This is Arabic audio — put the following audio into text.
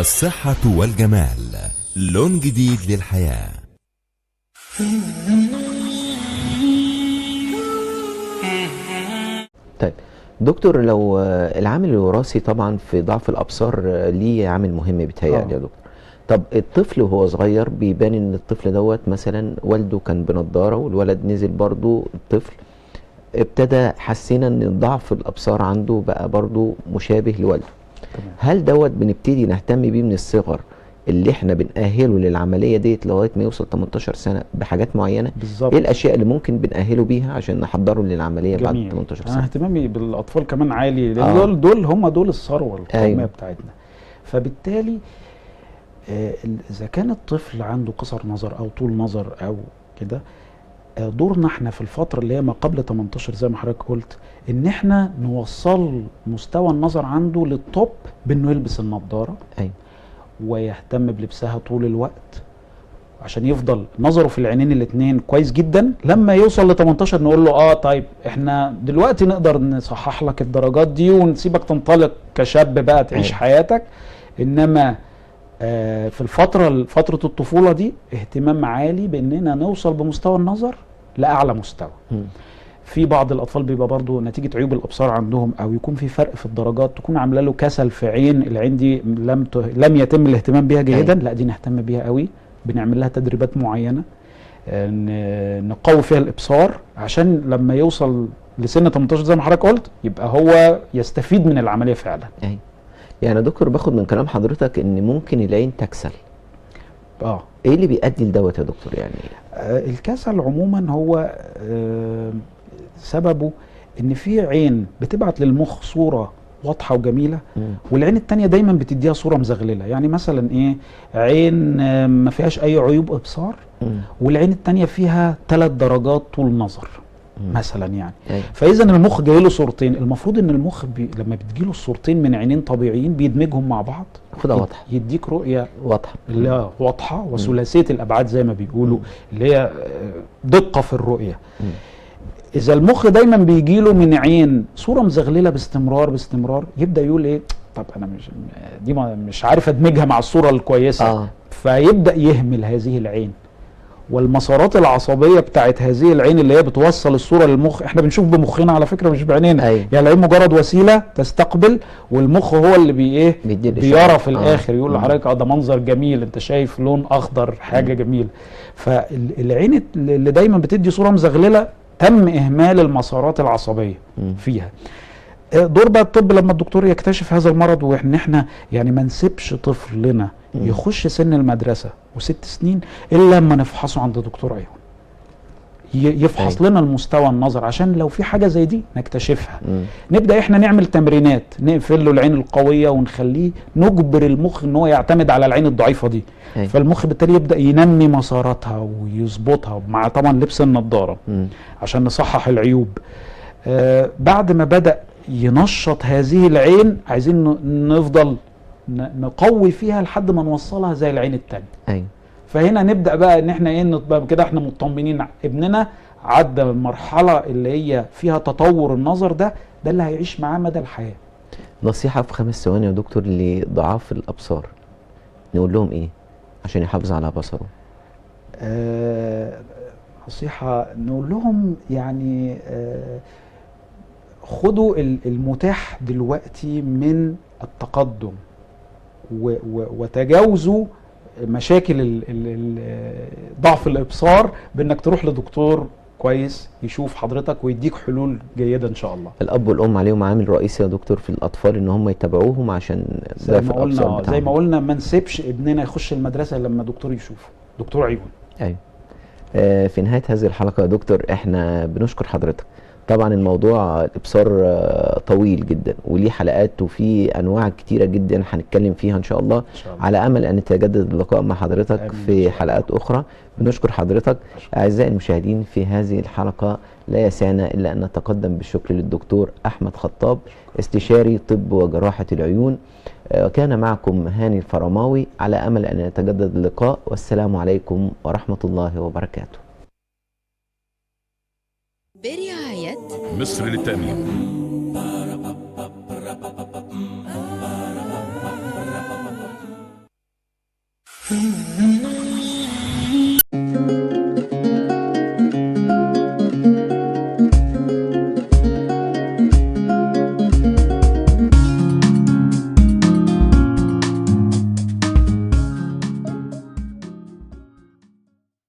الصحة والجمال، لون جديد للحياة. طيب دكتور، لو العامل الوراثي طبعا في ضعف الابصار ليه عامل مهم بيتهيألي يا دكتور. طب الطفل وهو صغير بيبان ان الطفل دوت مثلا والده كان بنضاره والولد نزل برضو الطفل ابتدى حسينا ان ضعف الابصار عنده بقى برضو مشابه لوالده. هل دوت بنبتدي نهتم بيه من الصغر اللي احنا بنأهله للعملية ديت لغاية ما يوصل 18 سنة بحاجات معينة؟ بالظبط. ايه الاشياء اللي ممكن بنأهله بيها عشان نحضره للعملية بعد 18 سنة؟ انا اهتمامي بالاطفال كمان عالي، لان دول هم الثروة القومية بتاعتنا. فبالتالي اذا كان الطفل عنده قصر نظر او طول نظر او كده، دورنا احنا في الفترة اللي هي ما قبل 18 زي ما حضرتك قلت، ان احنا نوصل مستوى النظر عنده للتوب بانه يلبس النضارة ويهتم بلبسها طول الوقت عشان يفضل نظره في العينين الاثنين كويس جدا. لما يوصل ل 18 نقول له طيب احنا دلوقتي نقدر نصحح لك الدرجات دي ونسيبك تنطلق كشاب بقى تعيش حياتك. انما في فترة الطفولة دي اهتمام عالي باننا نوصل بمستوى النظر لأعلى مستوى. في بعض الاطفال بيبقى برضو نتيجة عيوب الابصار عندهم او يكون في فرق في الدرجات، تكون عامله له كسل في عين، العين دي لم يتم الاهتمام بيها جيدا. لا دي نهتم بيها قوي، بنعمل لها تدريبات معينة نقوي فيها الابصار عشان لما يوصل لسن 18 زي ما حضرتك قلت يبقى هو يستفيد من العملية فعلا. يعني يا دكتور باخد من كلام حضرتك ان ممكن العين تكسل. ايه اللي بيؤدي لدوت يا دكتور يعني؟ الكسل عموما هو سببه ان في عين بتبعت للمخ صورة واضحة وجميلة، والعين التانية دايما بتديها صورة مزغللة. يعني مثلا عين ما فيهاش اي عيوب ابصار، والعين التانية فيها 3 درجات طول نظر مثلا يعني. فاذا المخ جاي له صورتين، المفروض ان المخ لما بتجي له الصورتين من عينين طبيعيين بيدمجهم مع بعض يديك رؤيه واضحه وثلاثيه الابعاد زي ما بيقولوا، اللي هي دقه في الرؤيه. اذا المخ دايما بيجي له من عين صوره مزغلله باستمرار يبدا يقول طب انا مش عارف ادمجها مع الصوره الكويسه. فيبدا يهمل هذه العين، والمسارات العصبيه بتاعت هذه العين اللي هي بتوصل الصوره للمخ. احنا بنشوف بمخنا على فكره مش بعينينا. يعني العين مجرد وسيله تستقبل، والمخ هو اللي بيرى في الاخر. يقول لحضرتك ده منظر جميل، انت شايف لون اخضر، حاجه جميله. فالعين اللي دايما بتدي صوره مزغلله تم اهمال المسارات العصبيه فيها. دور بقى الطب لما الدكتور يكتشف هذا المرض، وان احنا يعني ما نسيبش طفلنا يخش سن المدرسه و6 سنين الا لما نفحصه عند دكتور عيون، يفحص لنا المستوى النظر عشان لو في حاجه زي دي نكتشفها. نبدا احنا نعمل تمرينات نقفل له العين القويه ونخليه نجبر المخ ان هو يعتمد على العين الضعيفه دي. فالمخ بالتالي يبدا ينمي مساراتها ويظبطها مع طبعا لبس النضاره عشان نصحح العيوب. بعد ما بدا ينشط هذه العين عايزين نفضل نقوي فيها لحد ما نوصلها زي العين التانية. فهنا نبدأ بقى ان احنا نبقى كده احنا مطمنين ابننا عدى المرحلة اللي هي فيها تطور النظر، ده اللي هيعيش معاه مدى الحياة. نصيحة في 5 ثواني يا دكتور لضعاف الأبصار، نقول لهم ايه عشان يحافظ على بصره؟ نصيحة نقول لهم يعني خدوا المتاح دلوقتي من التقدم وتجاوزوا مشاكل ضعف الابصار بانك تروح لدكتور كويس يشوف حضرتك ويديك حلول جيده ان شاء الله. الاب والام عليهم عامل رئيسي يا دكتور في الاطفال ان هم يتابعوهم عشان زي ما قلنا ما نسيبش ابننا يخش المدرسه لما دكتور يشوفه، دكتور عيون. في نهايه هذه الحلقه يا دكتور احنا بنشكر حضرتك. طبعا الموضوع الابصار طويل جدا وليه حلقات وفي انواع كتيره جدا هنتكلم فيها ان شاء الله، على امل ان يتجدد اللقاء مع حضرتك في حلقات اخرى. بنشكر حضرتك. اعزائي المشاهدين، في هذه الحلقه لا يسعنا الا ان نتقدم بالشكر للدكتور احمد خطاب، استشاري طب وجراحه العيون. كان معكم هاني الفرماوي، على امل ان يتجدد اللقاء، والسلام عليكم ورحمه الله وبركاته. برعاية مصر للتأمين.